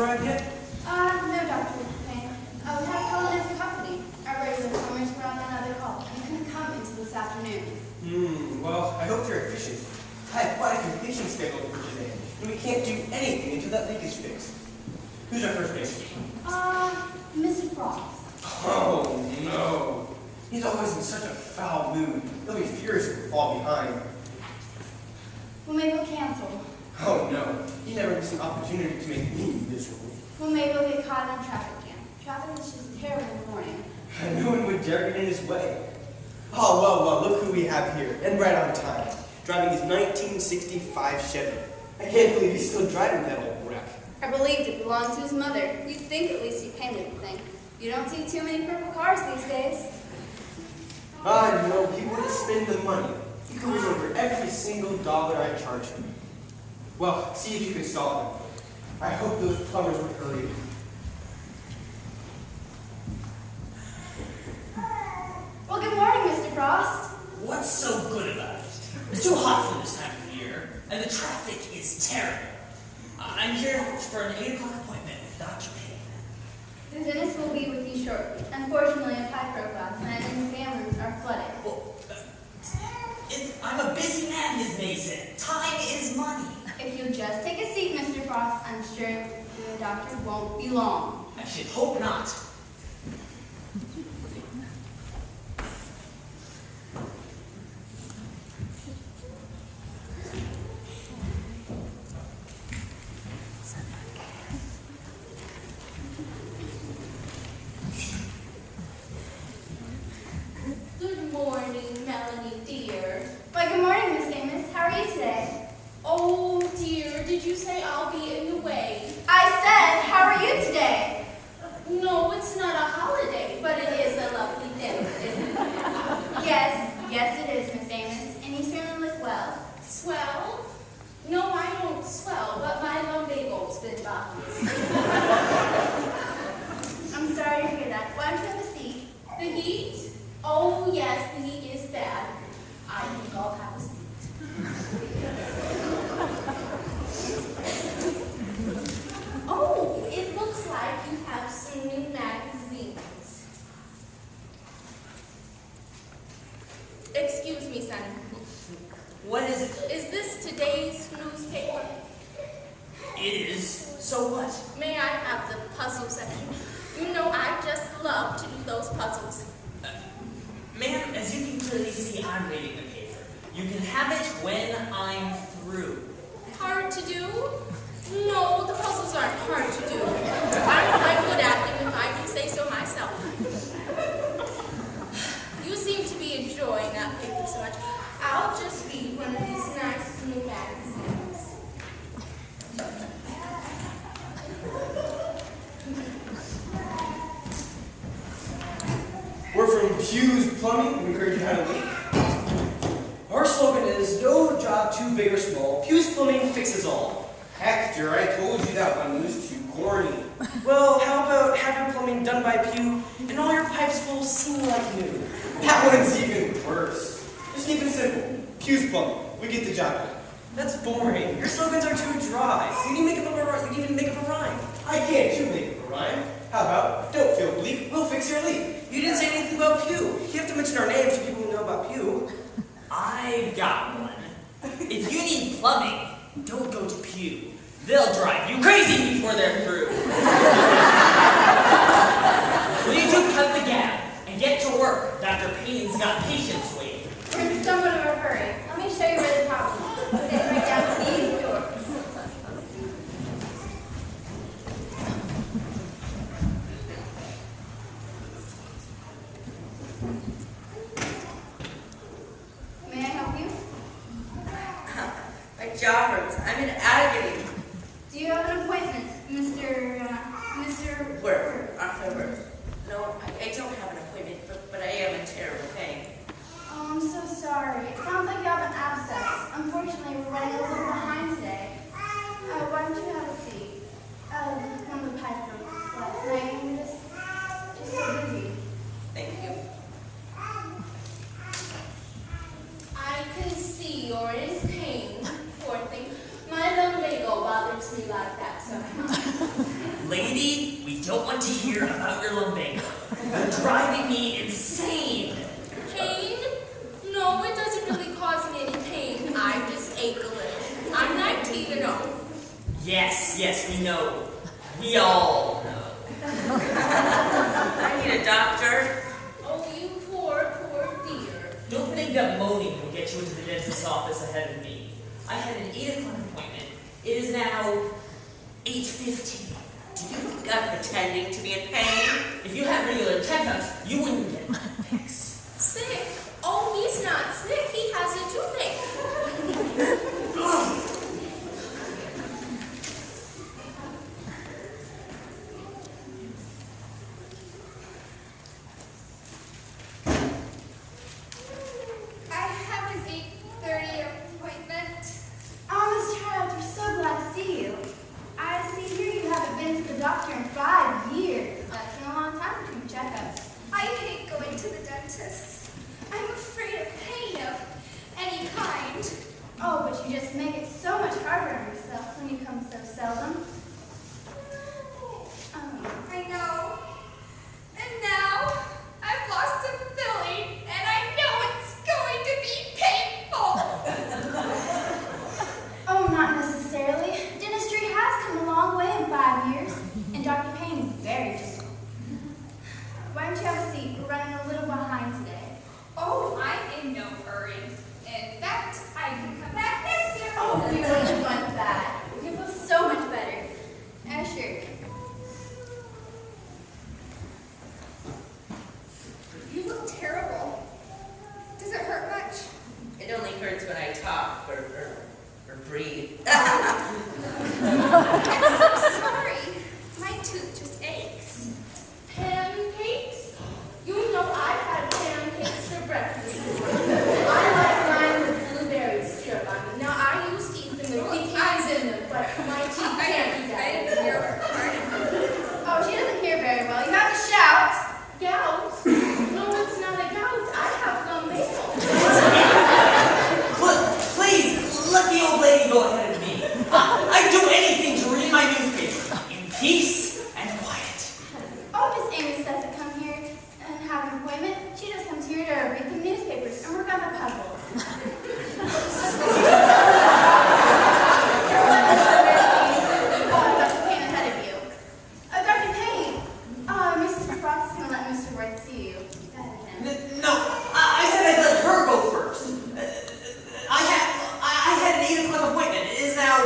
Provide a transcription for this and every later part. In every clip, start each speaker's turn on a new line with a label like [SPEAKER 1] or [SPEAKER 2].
[SPEAKER 1] arrived yet?
[SPEAKER 2] No, Dr. Payne. We have called as a company. Our regular plumbers were on another call and couldn't come until this afternoon.
[SPEAKER 1] Well, I hope you're efficient. I have quite a few patients scheduled for today, and we can't do anything until that leak is fixed. Who's our first patient?
[SPEAKER 2] Mr. Frost.
[SPEAKER 1] Oh, no. He's always in such a foul mood. He'll be furious if we fall behind.
[SPEAKER 2] Well, maybe we'll cancel.
[SPEAKER 1] Oh, no. He never gets an opportunity to make me miserable.
[SPEAKER 2] Well, maybe we'll get caught in a traffic jam. Traffic is just terrible in the morning.
[SPEAKER 1] No one would dare get in his way. Oh, well, look who we have here, and right on time. Driving his 1965 Chevy. I can't believe he's still driving that old wreck.
[SPEAKER 2] I believed it belonged to his mother. You'd think at least he painted the thing. You don't see too many purple cars these days.
[SPEAKER 1] No, he wouldn't spend the money. He goes over every single dollar I charge him. Well, see if you can stop him. I hope those plumbers would hurry.
[SPEAKER 2] Well, good morning, Mr. Frost.
[SPEAKER 3] What's so good about it? It's too hot for this time of year, and the traffic is terrible. I'm here for an 8 o'clock appointment with Dr. Payne.
[SPEAKER 2] The dentist will be with you shortly. Unfortunately, a pipe broke last night and the families are flooded.
[SPEAKER 3] Well, I'm a busy man, Ms. Mason. Time is money.
[SPEAKER 2] If you'll just take a seat, Mr. Frost, I'm sure the doctor won't be long.
[SPEAKER 3] I should hope not.
[SPEAKER 2] Good morning, Melanie, dear. Why, good morning, Miss Amos. How are you today?
[SPEAKER 4] Oh dear, did you say I'll be in the way?
[SPEAKER 2] I said, how are you today?
[SPEAKER 4] No, it's not a holiday, but it is a lovely day, isn't it?
[SPEAKER 2] Yes, it is, Miss Amos. And you certainly look well.
[SPEAKER 4] Swell? No, I don't swell, but my lumbago's been bothering.
[SPEAKER 2] I'm sorry to hear that. Why don't you have a seat?
[SPEAKER 4] The heat? Oh yes, the heat is bad. I think I'll have a seat. Oh, it looks like you have some new magazines. Excuse me, Sonny.
[SPEAKER 3] What is it?
[SPEAKER 4] Is this today's newspaper?
[SPEAKER 3] It is. So what?
[SPEAKER 4] May I have the puzzle section? You know, I just love to do those puzzles.
[SPEAKER 3] Ma'am, as you can clearly see, I'm reading the paper. You can have it when I'm through.
[SPEAKER 4] Hard to do? No, the puzzles aren't hard to do. I'm quite good at them if I do say so myself. You seem to be enjoying that paper so much. I'll just read one of these nice new magazines.
[SPEAKER 1] We're from Hughes Plumbing. We heard you had a leak. Our slogan is, no job too big or small. Hughes Plumbing fixes all. Hector, I told you that one was too corny. Well, how about having plumbing done by Pew and all your pipes will seem like new? That one's even worse. Just keep it simple. Hughes Plumbing. We get the job done. That's boring. Your slogans are too dry. You need to make up a rhyme. I can't too make up a rhyme. How about, don't feel bleak, we'll fix your leak. You didn't say anything about Pew. You have to mention our names so people will know about Pew.
[SPEAKER 3] I've got one. If you need plumbing, don't go to Pew. They'll drive you crazy before they're through. Will you two cut the gap and get to work? Dr. Payne's got patients waiting.
[SPEAKER 2] We're in somewhat of a hurry. Let me show you where the problem is. Okay, right down these doors. May I help you?
[SPEAKER 5] My jaw hurts. I'm in agony.
[SPEAKER 2] Do you have an appointment, Mr.
[SPEAKER 5] Where? October. No, I don't have an appointment, but I am in terrible pain.
[SPEAKER 2] Oh, I'm so sorry. It sounds like you have an abscess. Unfortunately, we're running a little behind today. Why don't you have a seat? One of the pipe broke last night, and we're just so busy.
[SPEAKER 5] Thank you.
[SPEAKER 4] I can see you're in pain, poor thing. My lumbago bothers me like that sometimes.
[SPEAKER 3] Lady, we don't want to hear about your lumbago. You're driving me insane.
[SPEAKER 4] Pain? No, it doesn't really cause me any pain. I just ache a little. I'm 19 and all.
[SPEAKER 3] Yes, we know. We all know.
[SPEAKER 5] I need a doctor.
[SPEAKER 4] Oh, you poor dear.
[SPEAKER 3] Don't think that moaning will get you into the dentist's office ahead of me. I had an 8 o'clock appointment. It is now 8:15.
[SPEAKER 5] Do you think I'm pretending to be in pain?
[SPEAKER 3] If you had regular checkups, you wouldn't get my fix.
[SPEAKER 4] Sick? Oh, he's not sick. He has a toothache.
[SPEAKER 2] I have an 8:30 appointment. Oh, Miss Childs, we're so glad to see you. I see here you haven't been to the doctor in 5 years. That's been a long time between checkups.
[SPEAKER 6] I hate going to the dentist. I'm afraid of pain of any kind.
[SPEAKER 2] Oh, but you just make it so much harder on yourself when you come so seldom.
[SPEAKER 6] I know. And now I've lost a filling, and I know it's going to be painful.
[SPEAKER 2] Oh, not necessarily. Dentistry has come a long way in 5 years, and Dr. Payne is very gentle. Why don't you have a seat? We're running a little behind today.
[SPEAKER 6] Oh, I'm in no hurry. In fact, I can come back next year.
[SPEAKER 2] Oh, we really want that. You feel so much better. Sure.
[SPEAKER 6] You look terrible. Does it hurt much?
[SPEAKER 5] It only hurts when I talk or breathe.
[SPEAKER 6] I'm so sorry. My tooth just aches.
[SPEAKER 4] Pancakes? You know I had pancakes for breakfast. I like mine with blueberry syrup on them. Now I used to eat them with pecans in them, but my teeth can't eat
[SPEAKER 6] I
[SPEAKER 4] that.
[SPEAKER 6] didn't hear her.
[SPEAKER 2] Oh, she doesn't hear very well. You have to shout.
[SPEAKER 4] Gout? No, it's not a gout. I have lumbago.
[SPEAKER 3] Please, let the old lady go ahead of me. I'd do anything to read my newspaper in peace and quiet.
[SPEAKER 2] Oh, Miss Amos doesn't come here and have an appointment. She just comes here to read the newspapers and work on the puzzles. Dr. Payne ahead of you. Dr. Payne, Mrs. Frost is going to let Mr. Worth see you. Go ahead, Tim.
[SPEAKER 3] No, I said I'd let her go first. I had an 8 o'clock appointment. It is now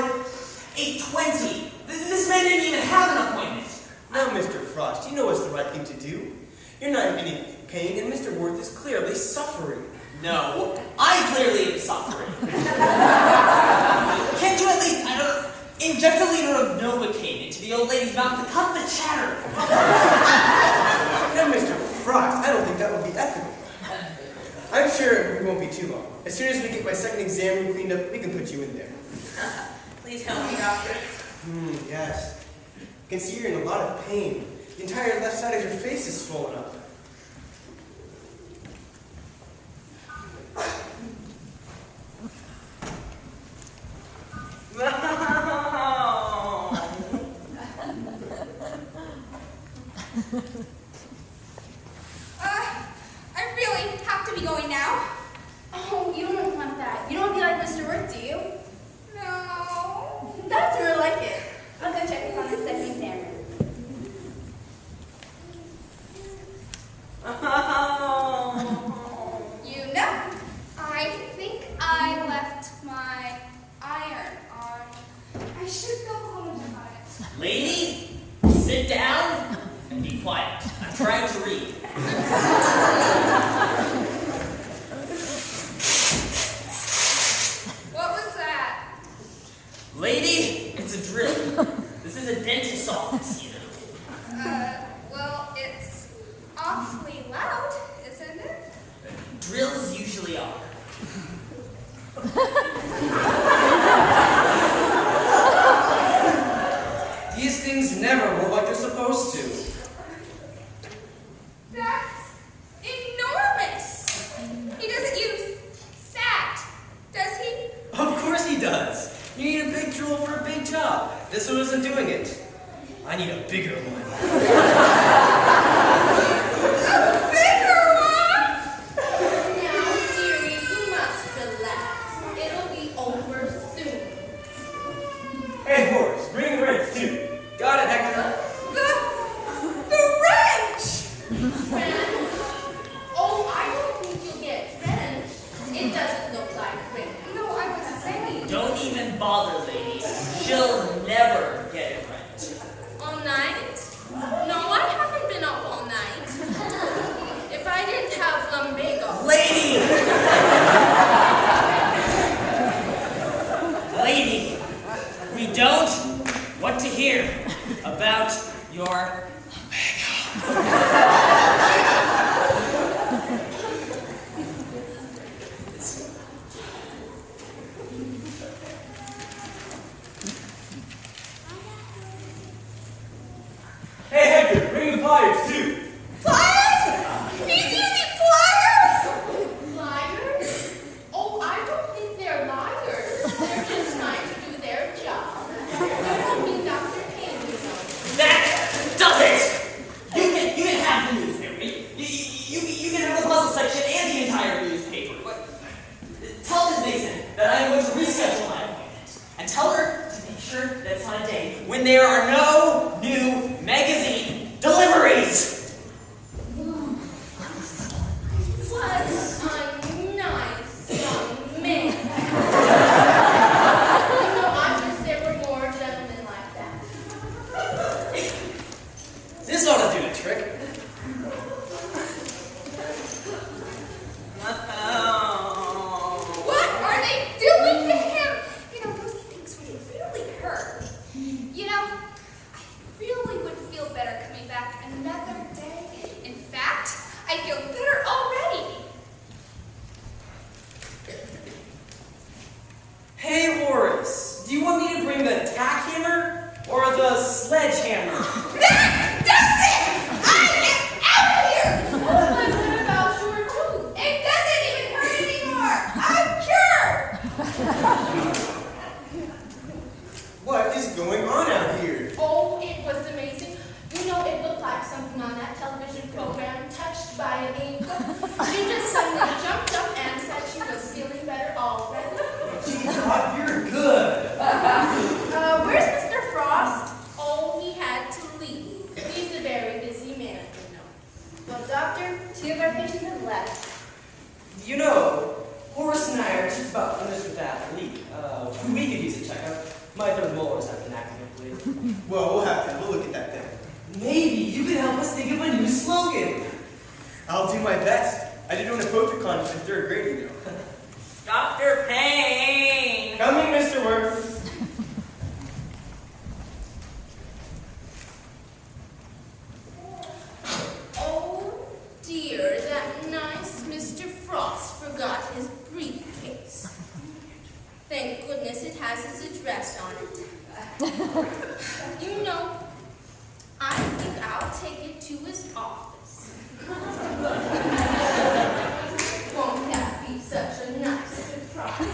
[SPEAKER 3] 8:20. This man didn't even have an appointment.
[SPEAKER 1] Now, Mr. Frost, you know what's the right thing to do. You're not in any pain, and Mr. Worth is clearly suffering.
[SPEAKER 3] No, I clearly am suffering. Can't you at least, inject a liter of Novocaine into the old lady's mouth to cut the chatter?
[SPEAKER 1] Now, Mr. Frost, I don't think that would be ethical. I'm sure it won't be too long. As soon as we get my second exam room cleaned up, we can put you in there.
[SPEAKER 5] Please help me, doctor.
[SPEAKER 1] Yes. I can see you're in a lot of pain. The entire left side of your face is swollen up.
[SPEAKER 6] I really have to be going now.
[SPEAKER 2] Oh, you don't want that. You don't want to be like Mr. Worth, do you?
[SPEAKER 6] No.
[SPEAKER 2] That's more like it. I'll go check up on the second exam room.
[SPEAKER 6] You know, I think I left my iron on. I should go home and check on it.
[SPEAKER 3] Lady, sit down and be quiet. I'm trying to read.
[SPEAKER 6] What was that?
[SPEAKER 3] Lady, it's a drill. This is a dentist's office, you know.
[SPEAKER 6] Well, it's awfully loud, isn't it?
[SPEAKER 3] Drills usually are.
[SPEAKER 1] These things never roll like they're supposed to.
[SPEAKER 6] That's enormous. He doesn't use that, does he?
[SPEAKER 1] Of course he does. You need a big drill for a big job. This one isn't doing it. I I need a bigger one.
[SPEAKER 6] A bigger one?
[SPEAKER 4] Now, dearie, you must relax. It'll be over soon.
[SPEAKER 1] Hey, Horace, bring the wrench too. Got it, Hector.
[SPEAKER 6] The wrench!
[SPEAKER 4] Friend? Oh, I don't think you'll get drenched. It doesn't look like rain.
[SPEAKER 6] No, I was saying.
[SPEAKER 3] Don't even bother, lady. She'll never get it right.
[SPEAKER 4] All night? No, I haven't been up all night. If I didn't have lumbago.
[SPEAKER 3] Lady! Lady, we don't want to hear about your
[SPEAKER 1] Hey, Hector, bring the pliers too.
[SPEAKER 6] Pliers? He's using pliers?
[SPEAKER 4] Liars? Oh, I don't think they're liars. They're just trying to do their job. They won't be Dr. Payne, you know.
[SPEAKER 3] That does it! You can have the newspaper. You can have the puzzle section and the entire newspaper. But tell Ms. Mason that I am going to reschedule my appointment. And tell her to make sure that it's on a day when there are no new magazine deliveries.
[SPEAKER 4] What a nice young man. You know, I wish there were more gentlemen like that.
[SPEAKER 1] This ought to do the trick.
[SPEAKER 6] What are they doing to him? You know, those things would really hurt. You know, I really would feel better coming back another day. In fact, I feel better already.
[SPEAKER 1] Hey, Horace, do you want me to bring the tack hammer or the sledgehammer?
[SPEAKER 6] That does it! I am out of here!
[SPEAKER 4] What about your tooth?
[SPEAKER 6] It doesn't even hurt anymore! I'm cured!
[SPEAKER 1] What is going on out here?
[SPEAKER 4] Oh, it was amazing. You know, it looked like something on that television program, Touched by an Angel. She just suddenly jumped up and said she was feeling better already.
[SPEAKER 1] Teapot, you're good.
[SPEAKER 2] Where's Mr. Frost?
[SPEAKER 4] Oh, he had to leave. He's a very busy man, you know.
[SPEAKER 2] Well, doctor, 2 of our patients have left.
[SPEAKER 1] You know, Horace and I are just about finished with that leak. We could use a checkup. My third molars have been actively bleeding.
[SPEAKER 7] Well, we'll have to look at that then.
[SPEAKER 1] Maybe you could help us think of a new slogan.
[SPEAKER 7] I'll do my best. I did win a poetry contest in 3rd grade, you know.
[SPEAKER 3] Dr. Payne!
[SPEAKER 1] Coming, Mr. Worth.
[SPEAKER 4] Oh, dear, that nice Mr. Frost forgot his briefcase. Thank goodness it has his address on it. You know, I think I'll take it to his office. Won't that be such a nice surprise?